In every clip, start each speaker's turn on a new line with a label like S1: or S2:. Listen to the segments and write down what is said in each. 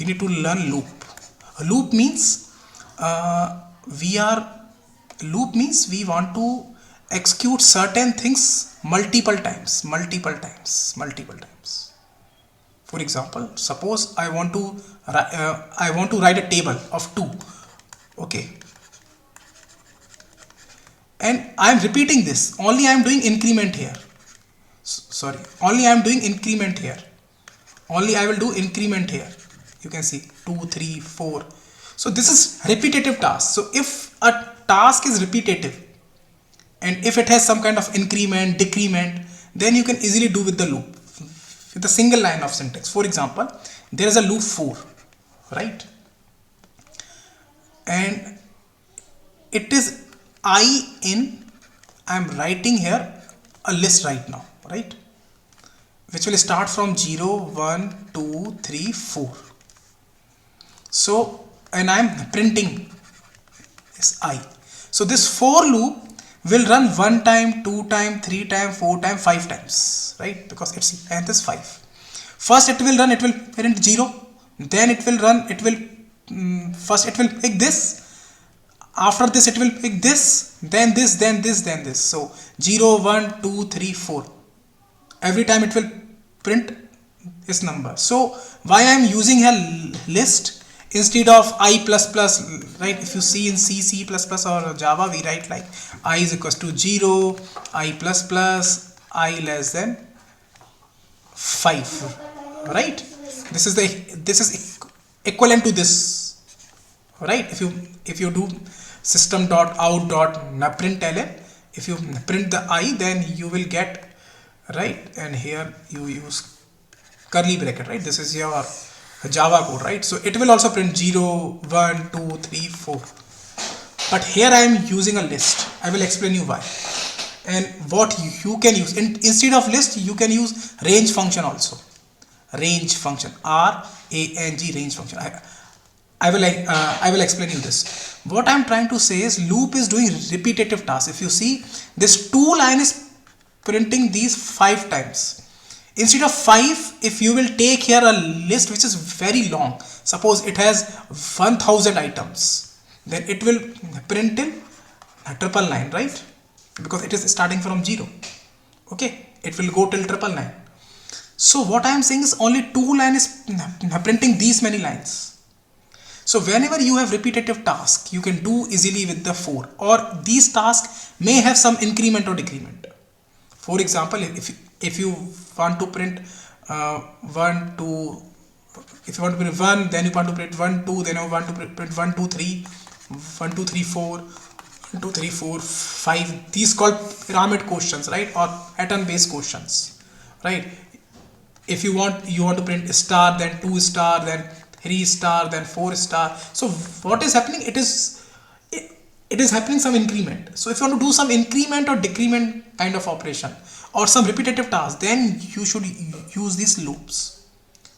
S1: we need to learn loop. A loop means loop means we want to execute certain things multiple times. For example, suppose I want to write a table of 2. Okay, and I am repeating this. Only I am doing increment here. Only I am doing increment here. Only I will do increment here. You can see 2, 3, 4. So this is repetitive task. So if a task is repetitive and if it has some kind of increment, decrement, then you can easily do with the loop, with a single line of syntax. For example, there is a loop 4, right? And it is I am writing here a list right now, right? Which will start from 0, 1, 2, 3, 4. So, and I am printing this I. So this for loop will run 1 time, 2 time, 3 time, 4 time, 5 times, right? Because its length is 5. First it will run, it will print 0. Then it will run, first it will pick this. After this it will pick this, then this, then this, then this. So 0, 1, 2, 3, 4. Every time it will print this number. So why I am using a list instead of I++, right? If you see in C, C++ or Java, we write like I is equals to 0, I++, I less than 5, right? This is equivalent to this, right? If you do system.out.println, if you print the I, then you will get, right? And here you use curly bracket, right? This is your Java code, right? So it will also print 0, 1, 2, 3, 4. But here I am using a list. I will explain you why. And what you can use instead of list, you can use range function also. Range function, R-A-N-G, range function. I will explain you this. What I am trying to say is loop is doing repetitive tasks. If you see, this 2 line is printing these 5 times. Instead of 5, if you will take here a list which is very long, suppose it has 1000 items, then it will print in a 999, right? Because it is starting from 0. Okay, it will go till 999. So what I am saying is only 2 line is printing these many lines. So whenever you have repetitive task, you can do easily with the 4, or these tasks may have some increment or decrement. For example, if you want to print 1, 2, if you want to print 1, then you want to print 1, 2, then you want to print 1, 2, 3, 1, 2, 3, 4, 1, 2, 3, 4, 5. These called pyramid questions, right? Or pattern based questions, right? If you want to print star, then 2 star, then 3 star, then 4 star. So what is happening? It is happening some increment. So if you want to do some increment or decrement kind of operation or some repetitive task, then you should use these loops.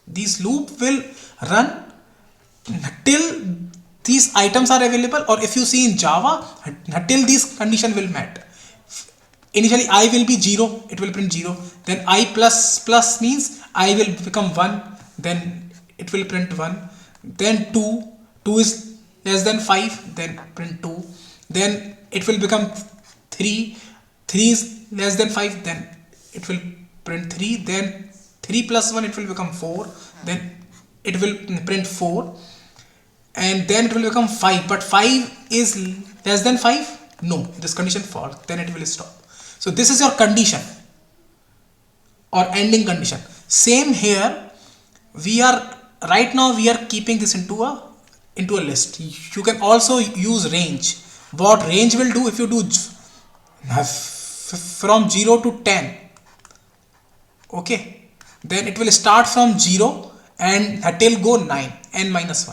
S1: These loop will run till these items are available, or if you see in Java, till these condition will met. Initially I will be 0, it will print 0. Then I plus means I will become 1, then it will print 1. Then 2 is less than 5, then print 2. Then it will become 3 is less than 5, then it will print 3. Then 3 plus 1, it will become 4, then it will print 4, and then it will become 5. But 5 is less than 5, no, this condition false, then it will stop. So this is your condition or ending condition. Same here, right now we are keeping this into a list. You can also use range. What range will do, if you do from 0 to 10, okay, then it will start from 0 and till go 9, n minus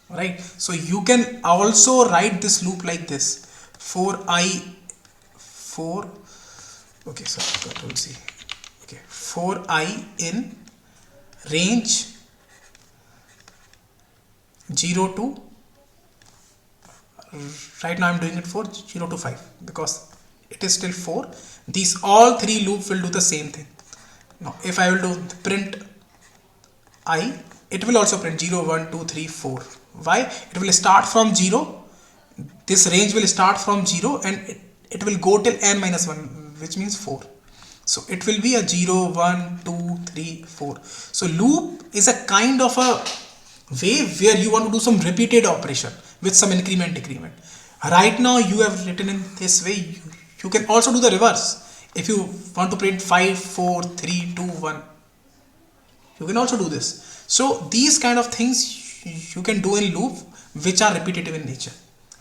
S1: 1, right? So you can also write this loop like this: for I in range 0 to, right now I'm doing it for 0 to 5 because it is still 4. These all 3 loops will do the same thing. Now if I will do print I, it will also print 0, 1, 2, 3, 4. Why? It will start from 0. This range will start from 0 and it will go till n minus 1, which means 4. So it will be a 0, 1, 2, 3, 4. So loop is a kind of a way where you want to do some repeated operation with some increment decrement. Right now you have written in this way. You can also do the reverse. If you want to print 5, 4, 3, 2, 1, you can also do this. So these kind of things you can do in loop which are repetitive in nature,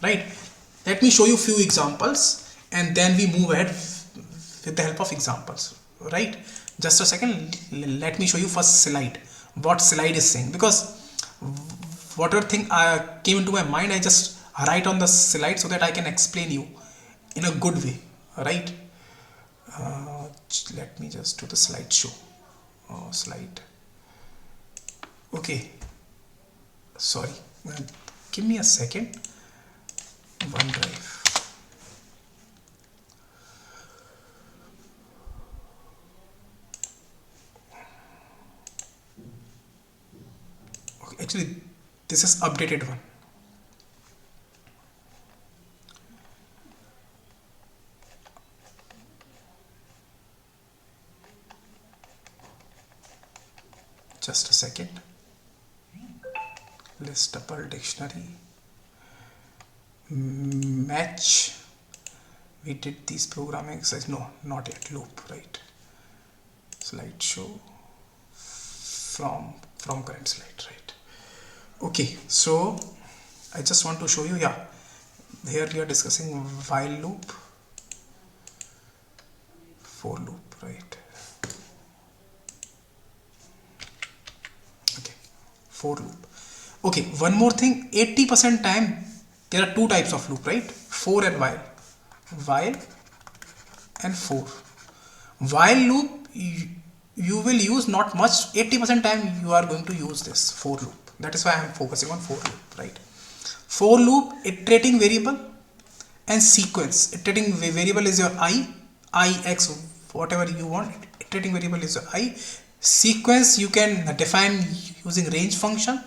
S1: right? Let me show you few examples and then we move ahead with the help of examples, right? Just a second, let me show you first slide, what slide is saying, because whatever thing came into my mind, I just write on the slide so that I can explain you in a good way, right? Let me just do the slideshow. Slide. Okay, sorry, give me a second. OneDrive. Okay, actually this is updated one. Just a second. Listable dictionary. Match. We did these programming exercises. No, not yet. Loop, right? Slideshow from current slide, right? Okay, so I just want to show you. Yeah, here we are discussing while loop, for loop, right? Okay, for loop. Okay, one more thing, 80% time there are two types of loop, right? For and while and for. While loop you will use not much, 80% time you are going to use this for loop. That is why I am focusing on for loop, right? For loop, iterating variable and sequence. Iterating variable is your I, x, whatever you want. Iterating variable is your I. Sequence you can define using range function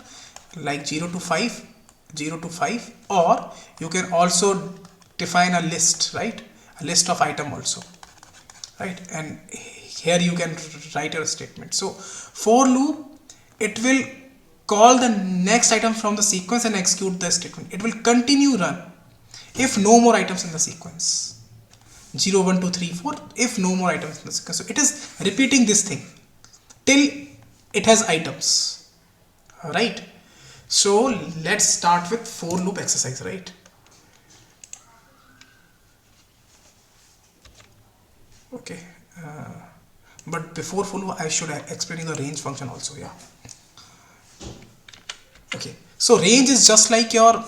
S1: like 0 to 5, 0 to 5, or you can also define a list, right? A list of item also, right? And here you can write your statement. So for loop, it will call the next item from the sequence and execute the statement. It will continue run if no more items in the sequence. 0, 1, 2, 3, 4, if no more items in the sequence. So it is repeating this thing till it has items, right? So let's start with for loop exercise, right? Okay, but before for loop I should explain you the range function also. Yeah. Okay, so range is just like your,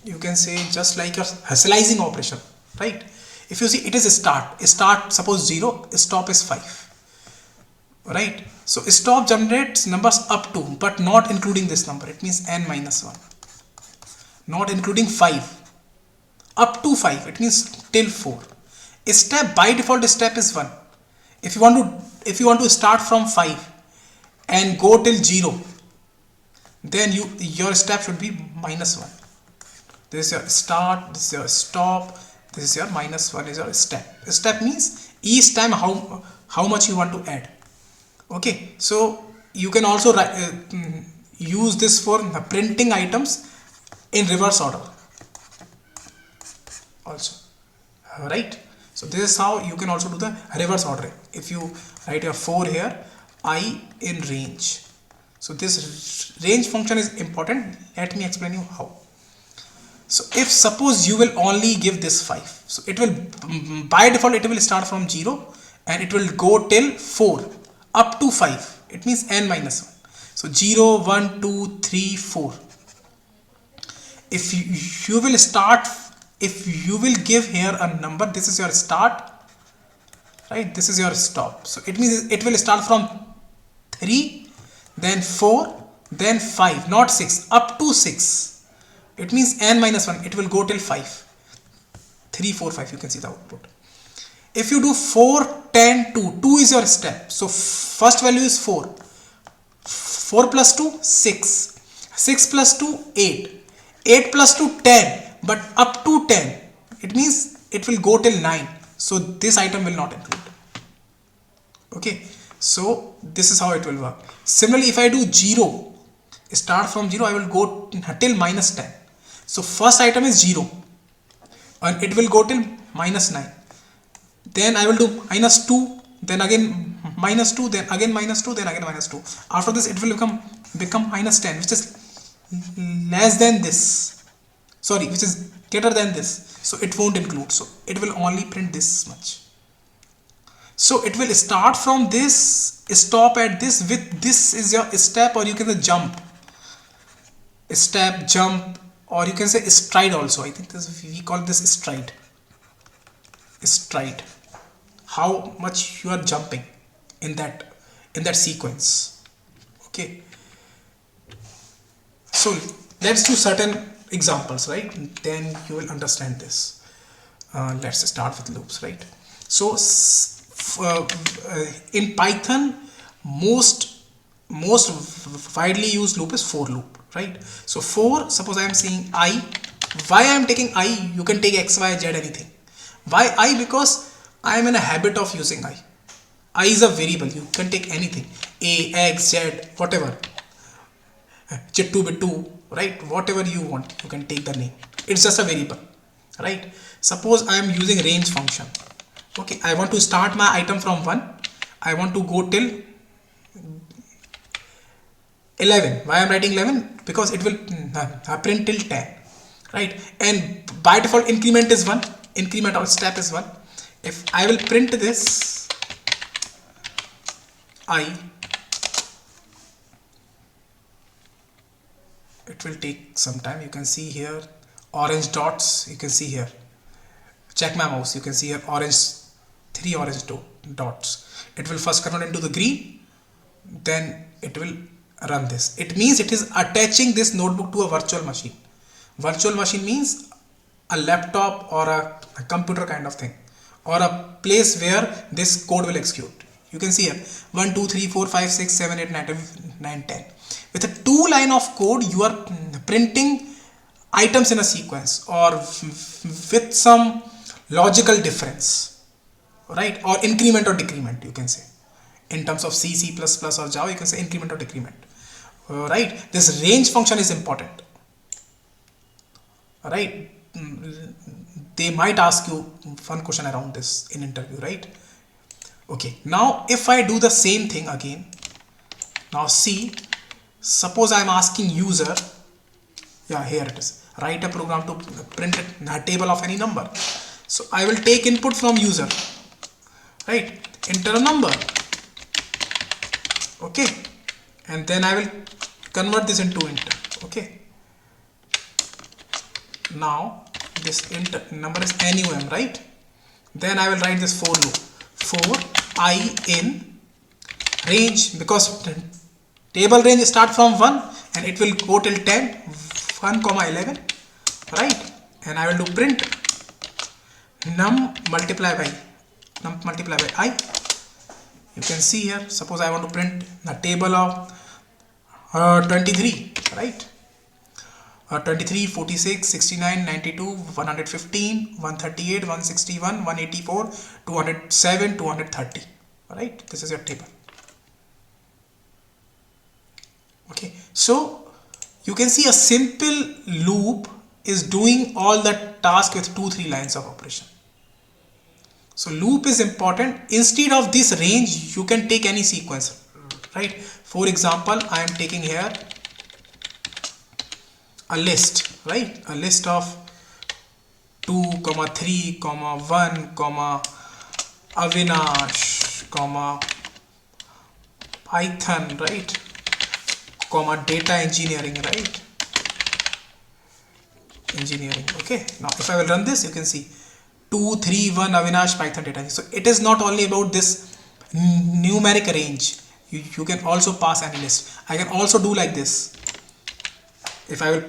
S1: you can say just like your Hassellizing operation, right? If you see, it is a start suppose 0, stop is 5, right? So stop generates numbers up to, but not including this number. It means n minus 1, not including 5, up to 5. It means till 4. Step by default step is 1. If you want to start from 5 and go till 0, then your step should be minus 1. This is your start, this is your stop, this is your minus 1 is your step. Step means each time how much you want to add. Okay, so you can also use this for printing items in reverse order also, right? So this is how you can also do the reverse ordering. If you write your 4 here, I in range. So this range function is important. Let me explain you how. So if suppose you will only give this 5, so it will by default it will start from 0 and it will go till 4 up to 5. It means n minus 1. So 0, 1, 2, 3, 4. If you will start, if you will give here a number, this is your start, right? This is your stop. So it means it will start from 3, then 4, then 5, not 6, up to 6. It means n minus 1. It will go till 5. 3, 4, 5. You can see the output. If you do 4, 10, 2, 2 is your step. So first value is 4. 4 plus 2 6, 6 plus 2 8, 8 plus 2 10, but up to 10, it means it will go till 9, so this item will not include. Okay, so this is how it will work. Similarly, if I do 0, start from 0, I will go till minus 10. So first item is 0 and it will go till minus 9. Then I will do minus 2, then again minus 2, then again minus 2, then again minus 2. After this it will become minus 10, which is less than this, sorry, which is greater than this, so it won't include, so it will only print this much. So it will start from this, stop at this, with this is your step, or you can say jump, step, jump, or you can say stride also. I think this, we call this stride. Stride, how much you are jumping in that sequence. Okay, so let's do certain examples, right? Then you will understand this. Let's start with loops, right? So in Python, most widely used loop is for loop, right? So for, suppose I am saying I, why I am taking I, you can take x, y, z, anything. Why I? Because I am in a habit of using I. I is a variable, you can take anything, a, x, z, whatever, chittu bittu, right? Whatever you want, you can take the name, it's just a variable, right? Suppose I am using range function. Okay, I want to start my item from 1, I want to go till 11. Why I am writing 11? Because it will print till 10, right? And by default increment is 1, increment or step is 1. If I will print this I, it will take some time. You can see here orange dots, you can see here, check my mouse, you can see here orange, 3 orange dots. It will first convert into the green, then it will run this. It means it is attaching this notebook to a virtual machine. Virtual machine means a laptop or a computer kind of thing, or a place where this code will execute. You can see here 1 2 3 4 5 6 7 8 9 10. With a 2 line of code, you are printing items in a sequence, or with some logical difference, right? Or increment or decrement, you can say. In terms of C, C++ or Java, you can say increment or decrement, right? This range function is important, right? They might ask you one question around this in interview, right? Okay, now if I do the same thing again, now see, suppose I am asking user, yeah, here it is, write a program to print a table of any number. So I will take input from user, right? Enter a number, okay, and then I will convert this into int. Okay, now this int number is num, right? Then I will write this for loop, for I in range, because table range start from 1 and it will go till 10, 1 comma 11, right? And I will do print num multiply by I. You can see here, suppose I want to print the table of 23, right? 23, 46, 69, 92, 115, 138, 161, 184, 207, 230, right? This is your table. Okay, so you can see a simple loop is doing all the task with 2-3 lines of operation. So loop is important. Instead of this range, you can take any sequence, right? For example, I am taking here a list, right? A list of 2, 3, 1, Avinash, Python, right? Data engineering, right? Engineering. Okay, now if I will run this, you can see 2, 3, 1 Avinash, Python data. So it is not only about this numeric range. You can also pass any list. I can also do like this. If I will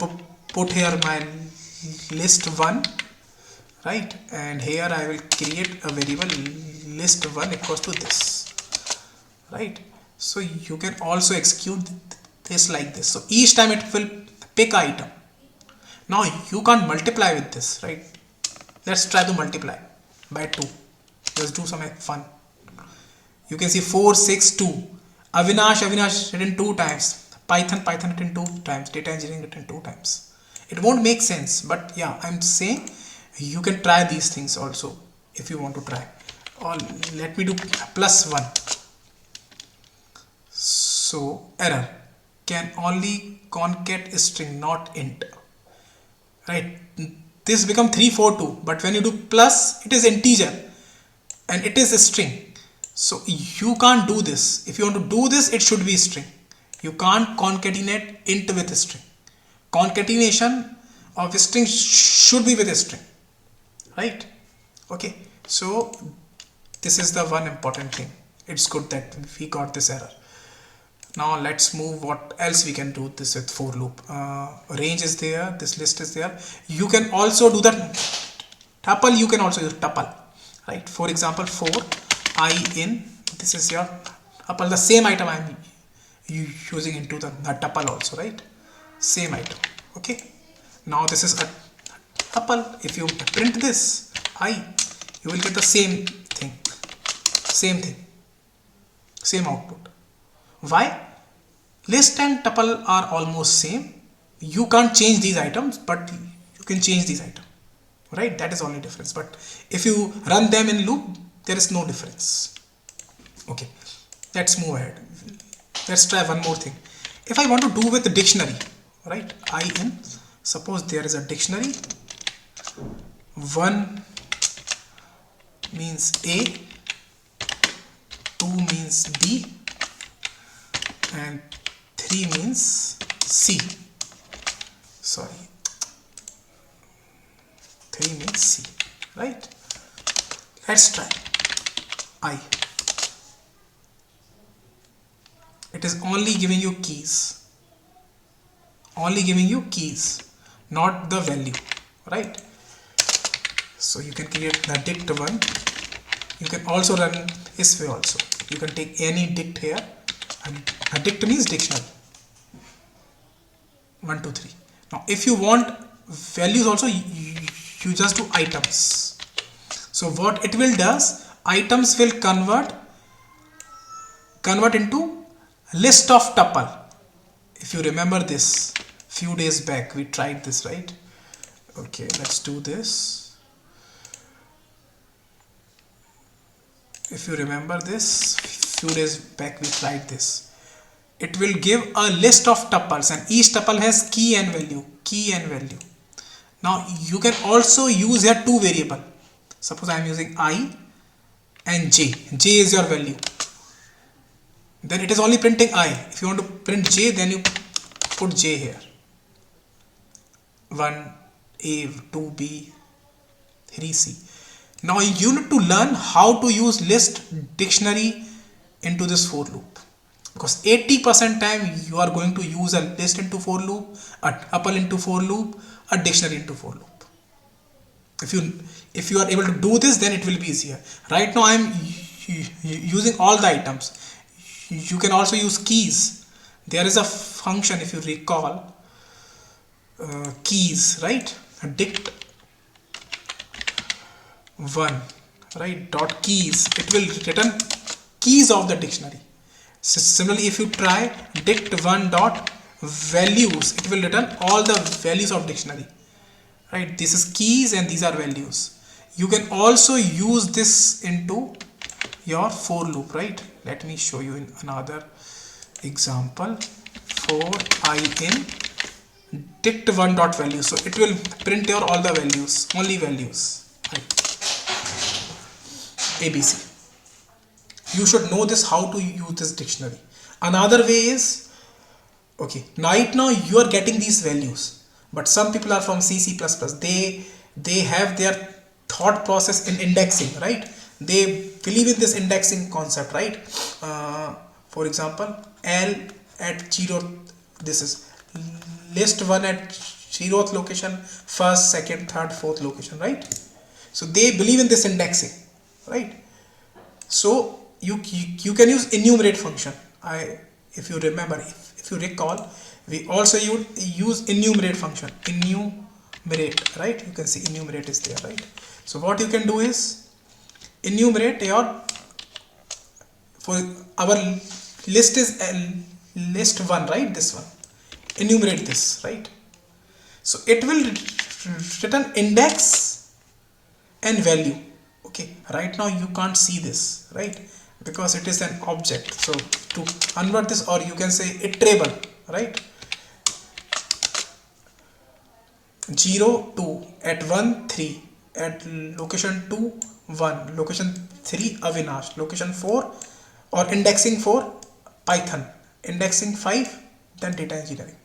S1: put here my list 1, right, and here I will create a variable list 1 equals to this, right? So you can also execute is like this. So each time it will pick item. Now you can't multiply with this, right? Let's try to multiply by 2. Let's do some fun. You can see 4, 6, 2. Avinash written 2 times. Python written 2 times. Data engineering written 2 times. It won't make sense, but yeah, I'm saying you can try these things also if you want to try. Or let me do +1. So error, can only concat string, not int. Right? This become 342, but when you do plus, it is integer and it is a string. So you can't do this. If you want to do this, it should be string. You can't concatenate int with a string. Concatenation of a string should be with a string, right? Okay, so this is the one important thing. It's good that we got this error. Now let's move what else we can do this with for loop. Range is there, this list is there. You can also do the tuple, you can also use tuple, right? For example, for I in, this is your tuple, the same item I'm using into the tuple also, right? Same item, okay? Now this is a tuple. If you print this I, you will get the same thing, same output. Why? List and tuple are almost same. You can't change these items, but you can change these items, right? That is only difference. But if you run them in loop, there is no difference. Okay, let's move ahead. Let's try one more thing. If I want to do with the dictionary, right? I in, suppose there is a dictionary. 1 means A, 2 means B, and 3 means C. Sorry, 3 means C, right? Let's try I. It is only giving you keys, not the value, right? So you can create the dict one. You can also run this way also. You can take any dict here. And a dict means dictionary. 1, 2, 3. Now if you want values also, you just do items. So what it will does, items will convert into list of tuple. If you remember this, few days back we tried this, right? Okay, let's do this. If you remember this, few days back we tried this. It will give a list of tuples and each tuple has key and value. Now you can also use here 2 variable. Suppose I am using I and j. J is your value. Then it is only printing I. If you want to print j, then you put j here. 1 A, 2 B, 3 C. Now you need to learn how to use list, dictionary into this for loop, because 80% time you are going to use a list into for loop, a tuple into for loop, a dictionary into for loop. If you are able to do this, then it will be easier. Right now I am using all the items. You can also use keys. There is a function, if you recall, keys, right? Dict 1, right? Dot keys. It will return keys of the dictionary. So similarly, if you try dict 1 dot values, it will return all the values of dictionary, right? This is keys and these are values. You can also use this into your for loop, right? Let me show you in another example. For I in dict 1 dot value, so it will print your all the values, only values, right? ABC. You should know this, how to use this dictionary. Another way is, okay, right now you are getting these values, but some people are from C++. They have their thought process in indexing, right? They believe in this indexing concept, right? For example, L at 0th, this is list 1 at 0th location, first, second, third, fourth location, right? So they believe in this indexing, right? So you can use enumerate function. If you remember, if if you recall, we also use enumerate function. Enumerate, right? You can see enumerate is there, right? So what you can do is enumerate your, for our list is list 1, right? This one, enumerate this, right? So it will return index and value. Okay, right now you can't see this, right, because it is an object. So to convert this, or you can say iterable, right, 0 2 at 1 3 at location 2 1 location 3 Avinash, location 4, or indexing 4 Python, indexing 5 then data engineering.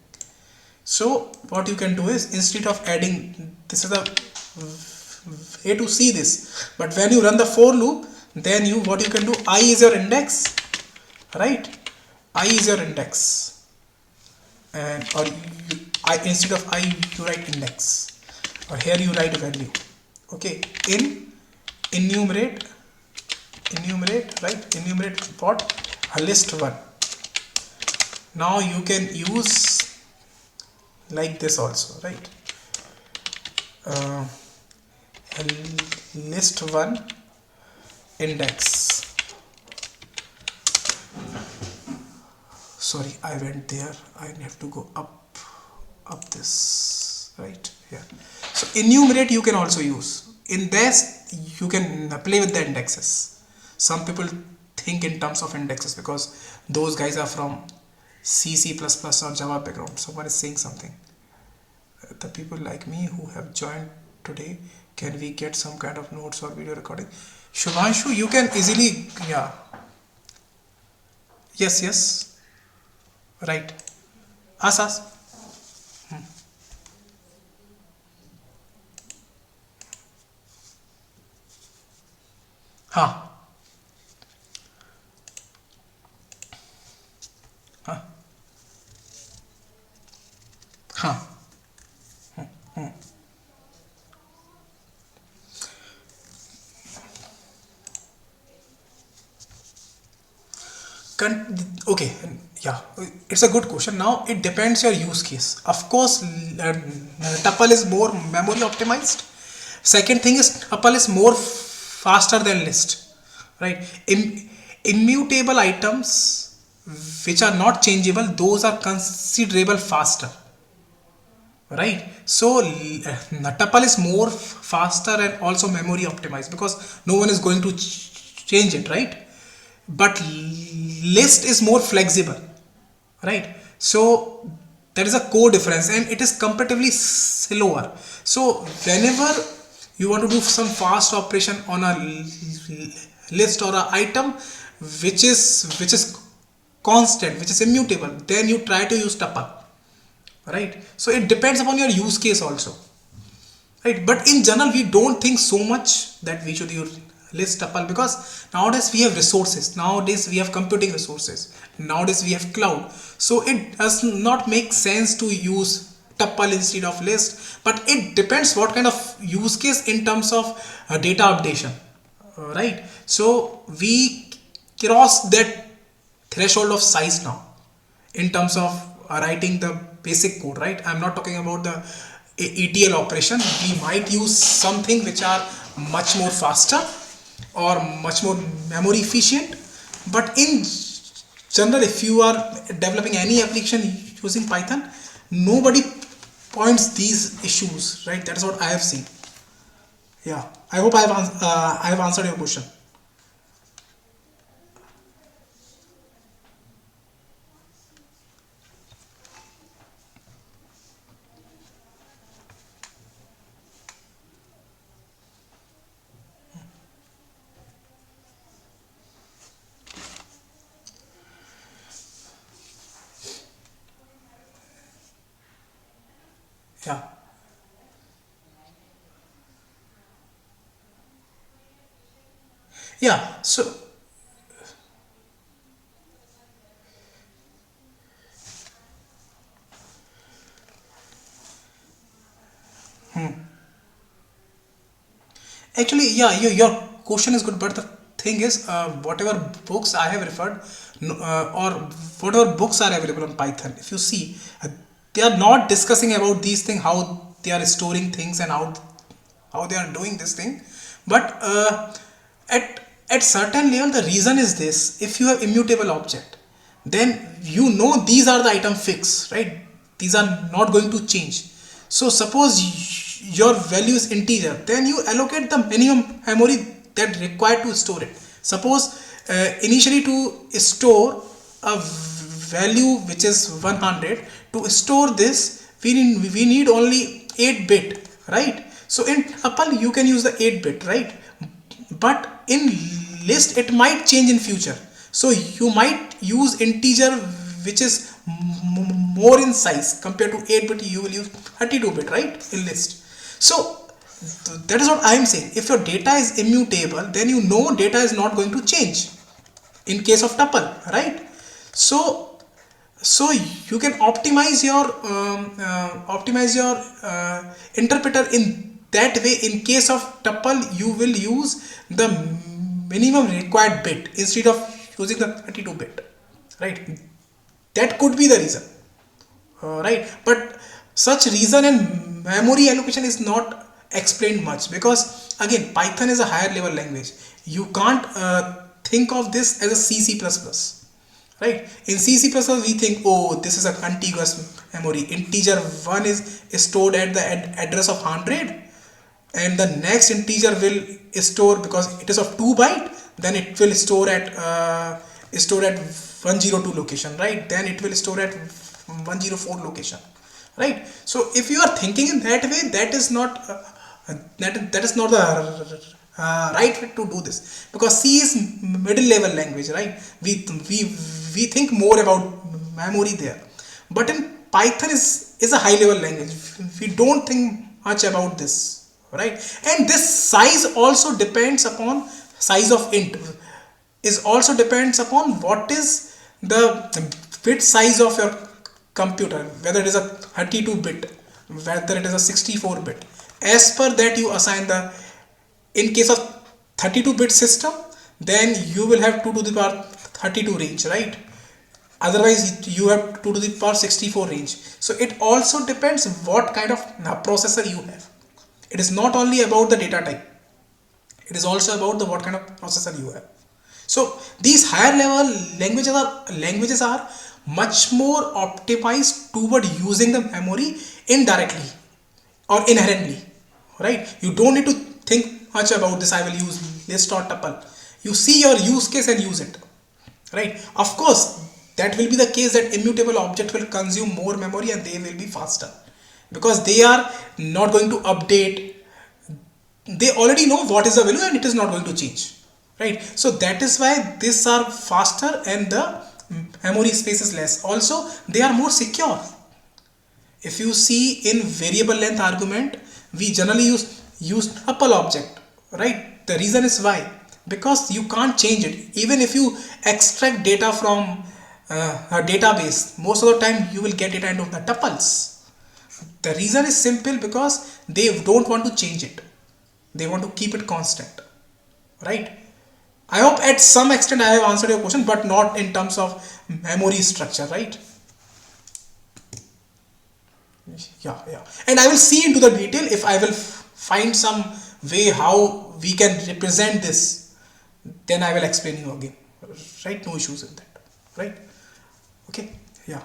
S1: So what you can do is, instead of adding, this is the way to see this, but when you run the for loop, then you, what you can do, I is your index, right? I is your index, and or instead of I you write index, or here you write value. Okay, in enumerate, right, enumerate what, a list 1. Now you can use like this also, right, list 1 index, sorry I went there, I have to go up this, right here. So enumerate you can also use. In this you can play with the indexes. Some people think in terms of indexes because those guys are from C, C++ or Java background. Someone is saying something. The people like me who have joined today, can we get some kind of notes or video recording? Shubhanshu, you can easily, yeah, yes, right, ask. हाँ हाँ हाँ okay, yeah, it's a good question. Now it depends your use case. Of course, tuple is more memory optimized. Second thing is tuple is more faster than list, right? Immutable items which are not changeable, those are considerable faster, right? So tuple is more faster and also memory optimized because no one is going to change it, right? But list is more flexible, right? So there is a core difference and it is comparatively slower. So whenever you want to do some fast operation on a list or a item which is constant, which is immutable, then you try to use tuple, right? So it depends upon your use case also, right? But in general we don't think so much that we should use list tuple, because nowadays we have resources, nowadays we have computing resources, nowadays we have cloud, so it does not make sense to use tuple instead of list. But it depends what kind of use case in terms of data updation, right? So we cross that threshold of size now in terms of writing the basic code, right? I'm not talking about the ETL operation. We might use something which are much more faster or much more memory efficient, but in general if you are developing any application using Python, nobody points these issues, right? That's what I have seen. Yeah, I hope I have answered your question. Yeah, yeah, so actually, yeah, your question is good, but the thing is, whatever books I have referred, or whatever books are available on Python, if you see, they are not discussing about these things, how they are storing things and how they are doing this thing. But at certain level, the reason is this: if you have immutable object, then you know these are the item fixed, right? These are not going to change. So suppose your value is integer, then you allocate the minimum memory that required to store it. Suppose initially to store a value which is 100, to store this we need only 8 bit, right? So in tuple you can use the 8 bit, right? But in list it might change in future, so you might use integer which is more in size. Compared to 8 bit you will use 32 bit, right, in list. So that is what I am saying. If your data is immutable, then you know data is not going to change in case of tuple, right? So you can optimize your interpreter in that way. In case of tuple, you will use the minimum required bit instead of using the 32 bit, right? That could be the reason, right? But such reason and memory allocation is not explained much, because again Python is a higher level language. You can't think of this as a C++, right? In C++ we think, oh, this is a contiguous memory. Integer 1 is stored at the address of 100, and the next integer will store, because it is of 2 byte, then it will store at 102 location, right? Then it will store at 104 location, right? So if you are thinking in that way, that is not the right way to do this, because C is middle level language, right? We think more about memory there, but in Python is a high level language. We don't think much about this, right? And this size also depends upon size of int, is also depends upon what is the bit size of your computer, whether it is a 32 bit, whether it is a 64 bit. As per that you assign the, in case of 32 bit system, then you will have 2 to the power 32 range, right? Otherwise you have 2 to the power 64 range. So it also depends what kind of processor you have. It is not only about the data type, it is also about the what kind of processor you have. So these higher level languages are much more optimized toward using the memory indirectly or inherently, right? You don't need to think much about this. I will use list or tuple. You see your use case and use it, right? Of course, that will be the case that immutable object will consume more memory and they will be faster, because they are not going to update. They already know what is the value and it is not going to change, right? So that is why these are faster and the memory space is less. Also, they are more secure. If you see in variable length argument, we generally use tuple object, right? The reason is why, because you can't change it. Even if you extract data from a database, most of the time you will get data into the tuples. The reason is simple, because they don't want to change it. They want to keep it constant, right? I hope at some extent I have answered your question, but not in terms of memory structure, right? Yeah. And I will see into the detail if I will find some way how we can represent this. Then I will explain you again, right? No issues in that, right? Okay. Yeah.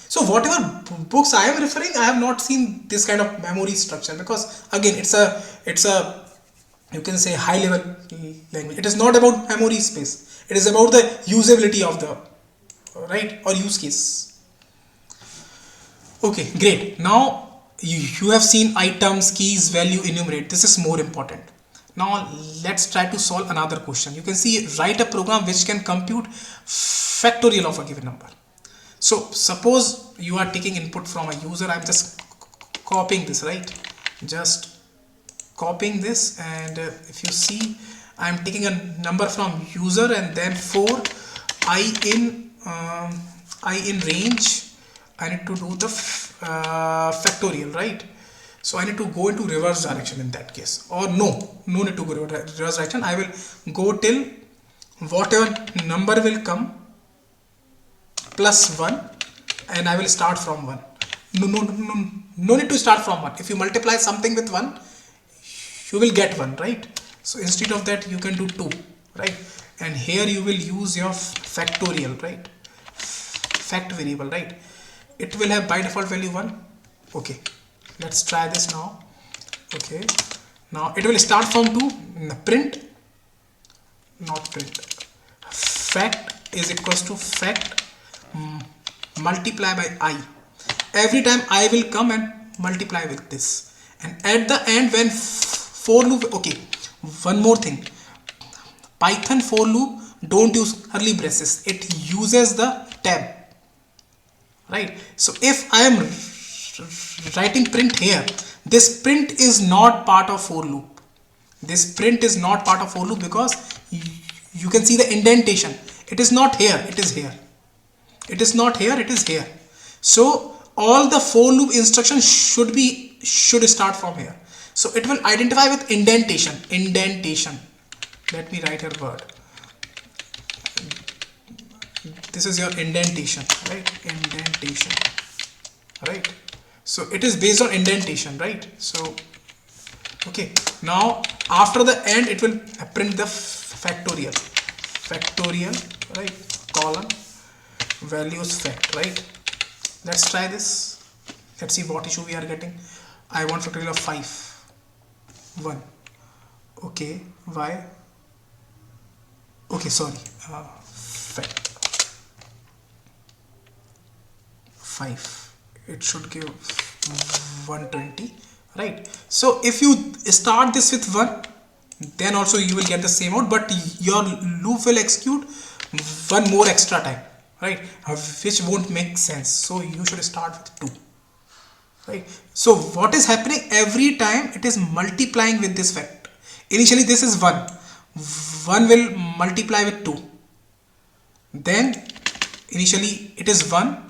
S1: So whatever books I am referring, I have not seen this kind of memory structure, because again it's a you can say high level language. It is not about memory space. It is about the usability of the, right, or use case. Okay, great. Now you have seen items, keys, value, enumerate. This is more important. Now let's try to solve another question. You can see, write a program which can compute factorial of a given number. So suppose you are taking input from a user. I'm just copying this, right? Just copying this, and if you see, I'm taking a number from user, and then for I in range, I need to do the factorial, right? So I need to go into reverse direction in that case, or no need to go reverse direction. I will go till whatever number will come plus 1, and I will start from 1. No need to start from 1. If you multiply something with 1, you will get 1, right? So instead of that, you can do 2, right? And here you will use your factorial, right? Fact variable, right? It will have by default value 1. Okay, let's try this now. Okay, now it will start from 2. Print, not print, fact is equals to fact multiply by I. Every time I will come and multiply with this, and at the end when for loop. Okay, one more thing, Python for loop don't use curly braces, it uses the tab, right? So if I am writing print here, this print is not part of for loop. This print is not part of for loop because you can see the indentation. It is not here, it is here. It is not here, it is here. So all the for loop instructions should start from here. So it will identify with indentation. Let me write a word. This is your indentation, right? Indentation, right? So it is based on indentation, right? So okay, now after the end it will print the factorial, right? Column values fact, right? Let's try this. Let's see what issue we are getting. I want factorial of 5, 1. Okay, why? Okay, sorry. Fact 5. It should give 120, right? So if you start this with 1, then also you will get the same out, but your loop will execute one more extra time, right? Which won't make sense. So you should start with 2, right? So what is happening every time it is multiplying with this fact. Initially this is 1. 1 will multiply with 2. Then initially it is 1,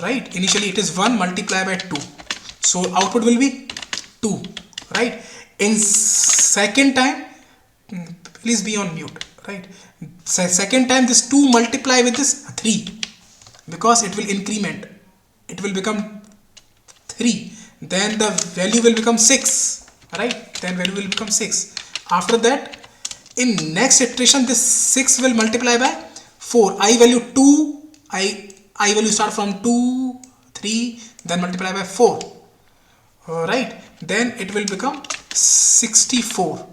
S1: right? Initially it is 1 multiplied by 2. So output will be 2, right? In second time, please be on mute, right? Second time this 2 multiply with this 3, because it will increment. It will become 3. Then the value will become 6, right? Then value will become 6. After that, in next iteration, this 6 will multiply by 4. I value 2. I value start from 2, 3, then multiply by 4. Alright, then it will become 64.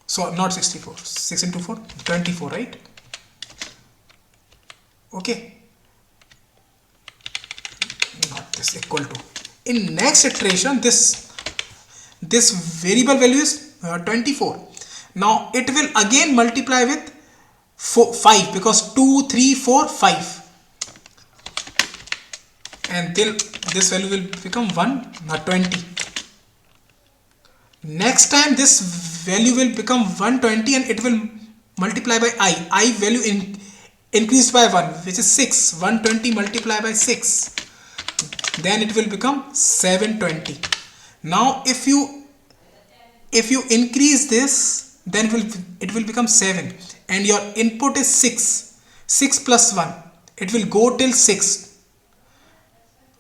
S1: So not 64, 6 into 4, 24, right? Okay, not this, equal to. In next iteration, this variable value is 24. Now it will again multiply with 5, because 2, 3, 4, 5, and till this value will become 120. Next time this value will become 120 and it will multiply by I value increased by 1, which is 6. 120 multiplied by 6, then it will become 720. Now if you increase this, then it will become 7, and your input is 6 plus 1, it will go till 6,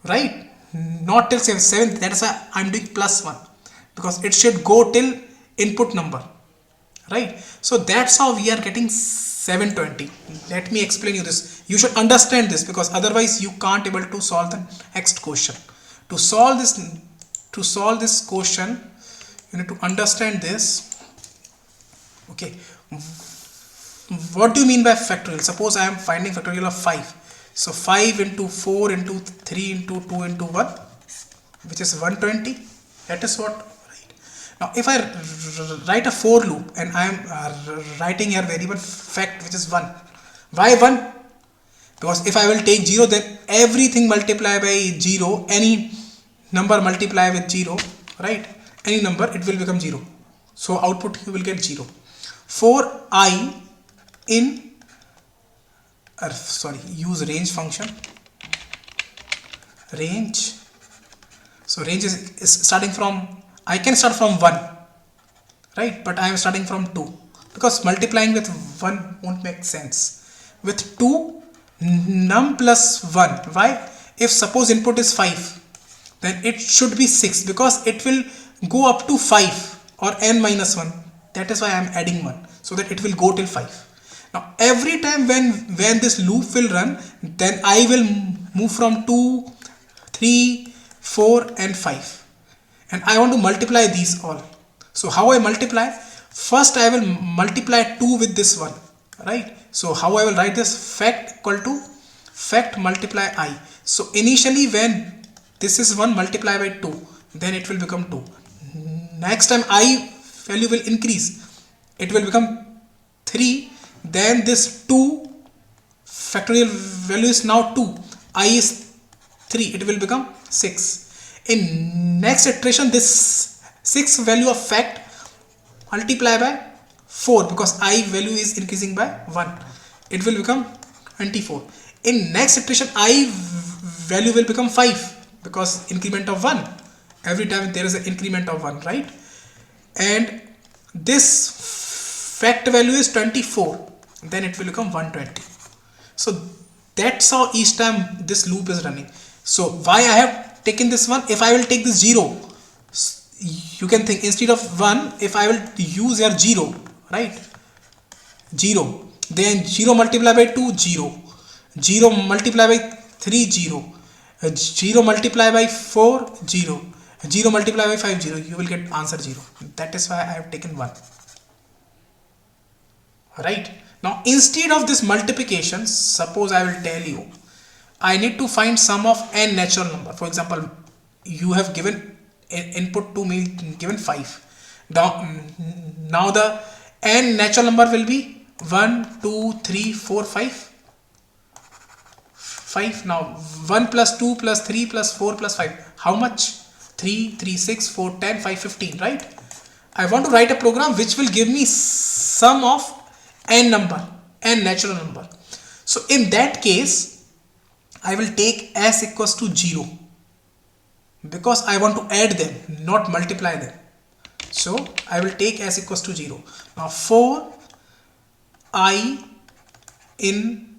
S1: right? Not till 7. That is why I'm doing plus 1, because it should go till input number, right? So that's how we are getting 720. Let me explain you this. You should understand this, because otherwise you can't able to solve the next question. To solve this question, you need to understand this. Okay, what do you mean by factorial? Suppose I am finding factorial of 5. So 5 into 4 into 3 into 2 into 1, which is 120. That is what, right? Now if I write a for loop and I am writing here variable fact, which is 1. Why 1? Because if I will take 0, then everything multiply by 0, any number multiply with 0, right? Any number, it will become 0. So output you will get 0. For I in use range function. Range. So range is starting from, I can start from 1, right? But I am starting from 2. because multiplying with 1 won't make sense. With 2, num plus 1. Why? If suppose input is 5, then it should be 6, because it will go up to 5 or n minus 1. That is why I am adding 1, so that it will go till 5. Now every time when this loop will run, then I will move from 2, 3, 4 and 5. And I want to multiply these all. So how I multiply? First I will multiply 2 with this one, right? So how I will write this? Fact equal to fact multiply I. So initially when this is 1 multiplied by 2, then it will become 2. Next time I value will increase, it will become 3. Then this 2 factorial value is now 2, I is 3, it will become 6. In next iteration, this 6 value of fact multiply by 4, because I value is increasing by 1, it will become 24. In next iteration, I value will become 5, because increment of 1, every time there is an increment of 1, right? And this fact value is 24, then it will become 120. So that's how each time this loop is running. So why I have taken this one? If I will take this 0, you can think instead of 1, if I will use here 0, right? 0, then 0 multiplied by 2, 0, 0 multiplied by 3, 0, 0 multiplied by 4, 0, 0 multiplied by 5, 0, you will get answer 0. That is why I have taken 1. Right? Now instead of this multiplication, suppose I will tell you I need to find sum of n natural number. For example, you have given input to me, given 5. Now the n natural number will be 1, 2, 3, 4, 5. 5. Now 1 plus 2 plus 3 plus 4 plus 5. How much? 3, 3, 6, 4, 10, 5, 15, right? I want to write a program which will give me sum of n number, n natural number. So in that case, I will take s equals to 0, because I want to add them, not multiply them. So I will take s equals to 0. Now for I in,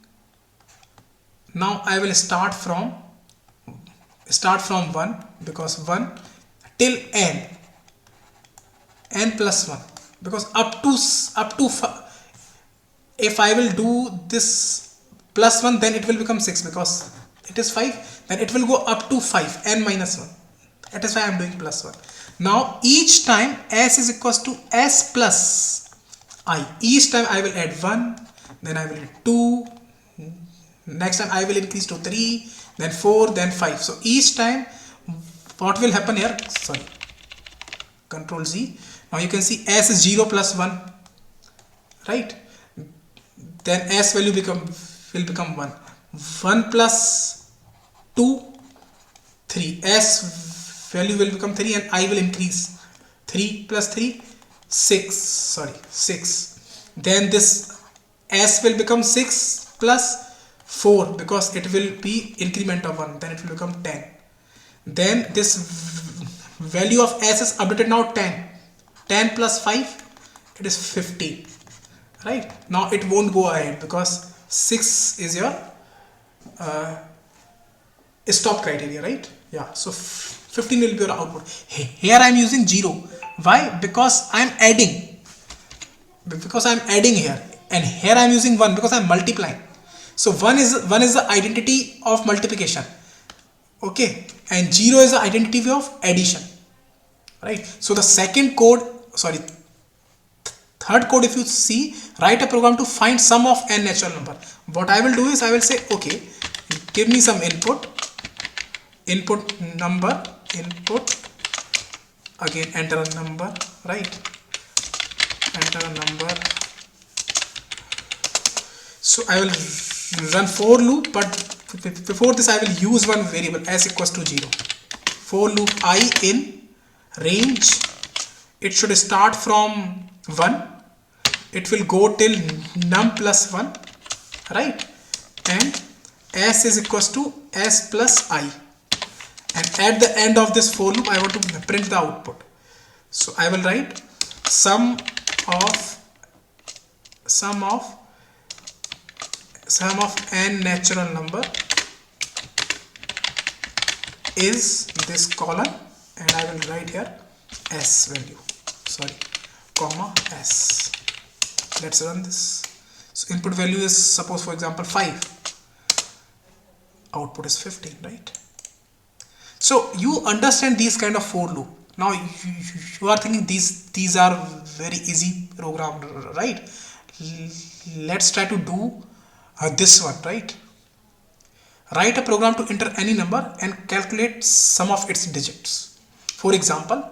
S1: now I will start from 1, because 1 till n plus 1, because up to if I will do this plus 1, then it will become 6, because it is 5, then it will go up to 5, n minus 1. That is why I am doing plus 1. Now each time s is equals to s plus I. Each time I will add 1, then I will add 2, next time I will increase to 3, then 4, then 5. So each time what will happen here? Sorry, Control Z. Now you can see s is 0 plus 1, right? Then s value will become 1. 1 plus 2, 3. S value will become 3 and I will increase. 3 plus 3, 6. Sorry, 6. Then this s will become 6 plus 4, because it will be increment of 1. Then it will become 10. Then this value of s is updated now 10. 10 plus 5, it is 15. Right? Now it won't go ahead, because 6 is your stop criteria, right? Yeah, so 15 will be your output. Here I am using 0. Why? Because I am adding. Because I am adding here, and here I am using 1 because I am multiplying. So 1 is the identity of multiplication, okay, and 0 is the identity of addition, right? So the third code, if you see, write a program to find sum of n natural number. What I will do is I will say, okay, give me some input number, again enter a number, right? Enter a number. So I will run for loop, but before this I will use one variable s equals to 0. For loop I in range, it should start from 1, it will go till num plus 1, right? And s is equals to s plus I, and at the end of this for loop I want to print the output. So I will write sum of sum of n natural number is this column, and I will write here s value, sorry, comma s. Let's run this. So input value is, suppose for example 5, output is 15, right? So you understand these kind of for loop. Now you are thinking these are very easy program, right? Let's try to do this one, right? Write a program to enter any number and calculate sum of its digits. For example,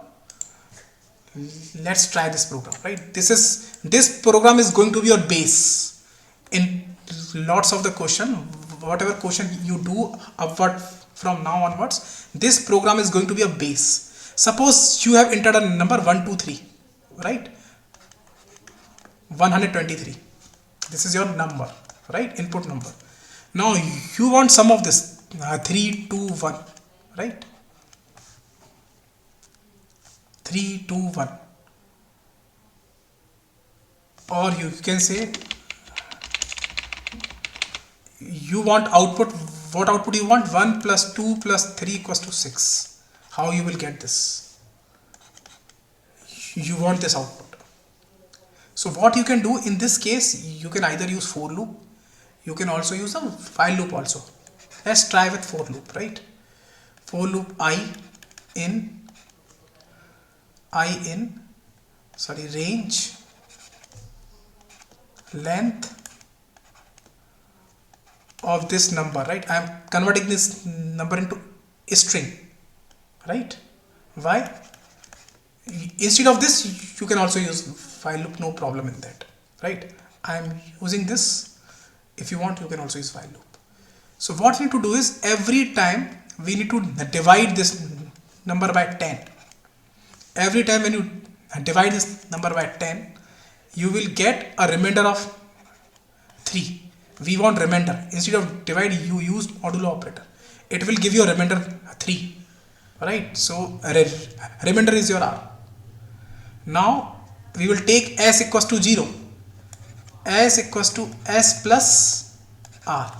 S1: let's try this program, right? This program is going to be your base in lots of the question. Whatever question you do upward from now onwards, this program is going to be a base. Suppose you have entered a number 123, right? 123. This is your number, right? Input number. Now you want sum of this 3, 2, 1, right? 3, 2, 1. Or you can say you want output. What output you want? 1 plus 2 plus 3 equals to 6. How you will get this? You want this output. So what you can do in this case, you can either use for loop, you can also use a while loop also. Let's try with for loop, right? For loop I in range length of this number, right? I am converting this number into a string, right? Why? Instead of this, you can also use while loop, no problem in that, right? I am using this. If you want, you can also use while loop. So what we need to do is, every time we need to divide this number by 10. Every time when you divide this number by 10, you will get a remainder of 3. We want remainder. Instead of divide, you use modulo operator. It will give you a remainder 3, right? So remainder is your r. Now we will take s equals to 0. S equals to s plus r.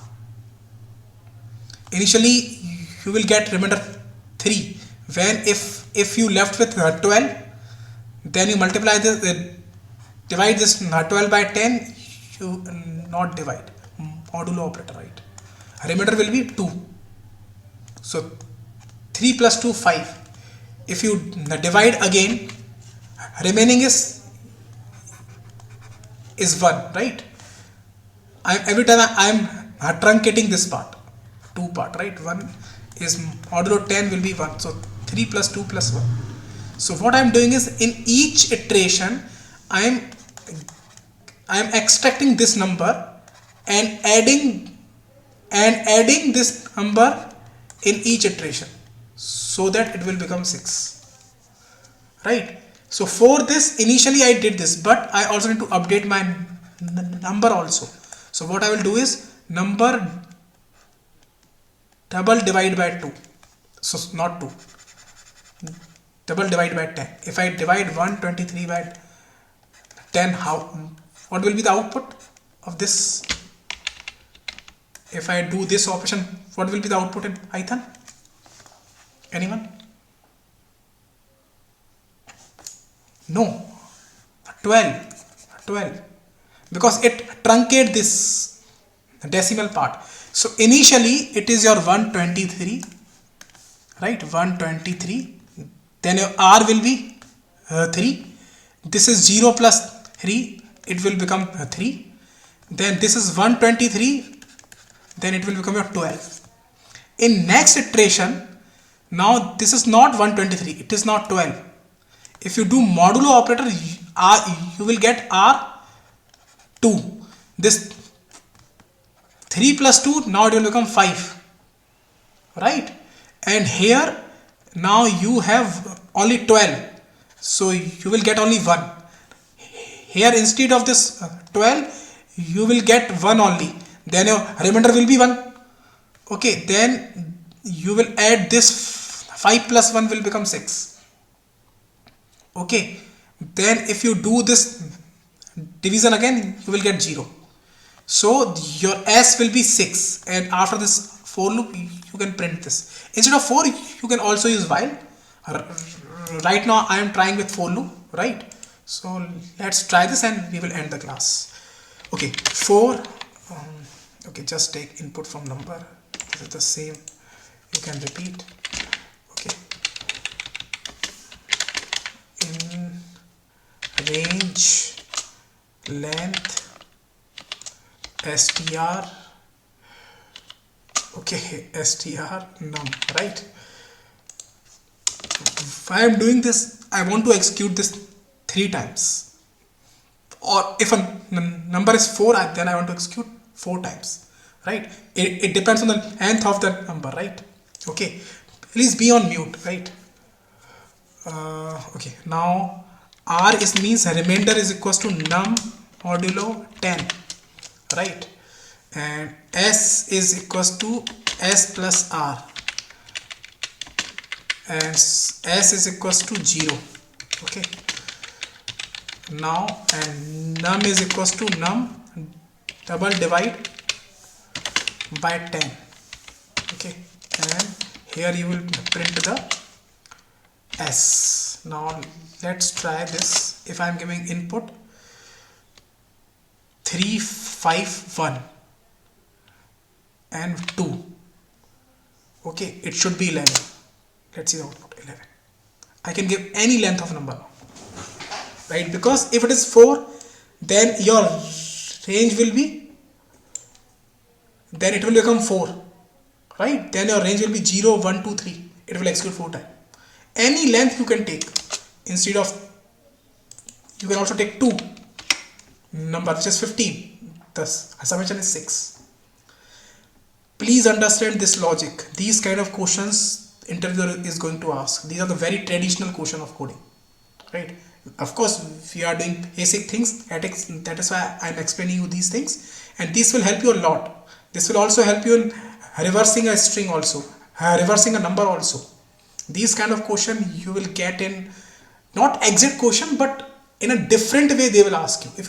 S1: Initially you will get remainder 3. When if you left with 12, then you multiply this, divide this 12 by 10. You not divide, modulo operator, right? Remainder will be 2. So 3 plus 2, 5. If you divide again, remaining is 1, right? Every time I am truncating this part, 2 part, right? 1 is modulo 10 will be 1. So 3 plus 2 plus 1. So what I am doing is, in each iteration I am extracting this number and adding this number in each iteration, so that it will become 6, right? So for this, initially I did this, but I also need to update my number also. So what I will do is, number double divide by 2. So not 2, double divide by 10. If I divide 123 by 10, what will be the output of this? If I do this operation, what will be the output in Python? Anyone? No, 12, because it truncate this decimal part. So initially it is your 123, right? 123. Then your r will be 3. This is 0 plus 3. It will become 3. Then this is 123. Then it will become your 12. In next iteration, now this is not 123. It is not 12. If you do modulo operator, you will get r2. This 3 plus 2, now it will become 5, right? And here now you have only 12, so you will get only 1. Here instead of this 12, you will get 1 only. Then your remainder will be 1. Okay, then you will add this 5 plus 1 will become 6. Okay, then if you do this division again, you will get 0. So your s will be 6, and after this for loop you can print this. Instead of for, you can also use while. Right now I am trying with for loop, right? So let's try this and we will end the class. Okay, for okay, just take input from number. This is the same, you can repeat. Okay, in range length str, okay, str num, right? If I am doing this, I want to execute this 3 times, or if a number is 4, then I want to execute 4 times, right? It depends on the length of the number, right? Okay, please be on mute, right? Okay, now r is means remainder is equals to num modulo 10, right? And s is equals to s plus r, and s is equals to 0. Okay, now and num is equals to num double divide by 10. Okay, and here you will print the s. Now let's try this. If I am giving input 3, 5, 1 and 2, okay, it should be 11. Let's see the output. 11. I can give any length of number now, right? Because if it is 4, then your range will be, then it will become 4, right? Then your range will be 0, 1, 2, 3. It will execute 4 times. Any length you can take. Instead of, you can also take 2 number, which is 15. Thus summation is 6. Please understand this logic. These kind of questions interviewer is going to ask. These are the very traditional question of coding, right? Of course we are doing basic things, that is why I am explaining you these things, and this will help you a lot. This will also help you in reversing a string also, reversing a number also. These kind of question you will get in, not exact question, but in a different way they will ask you. If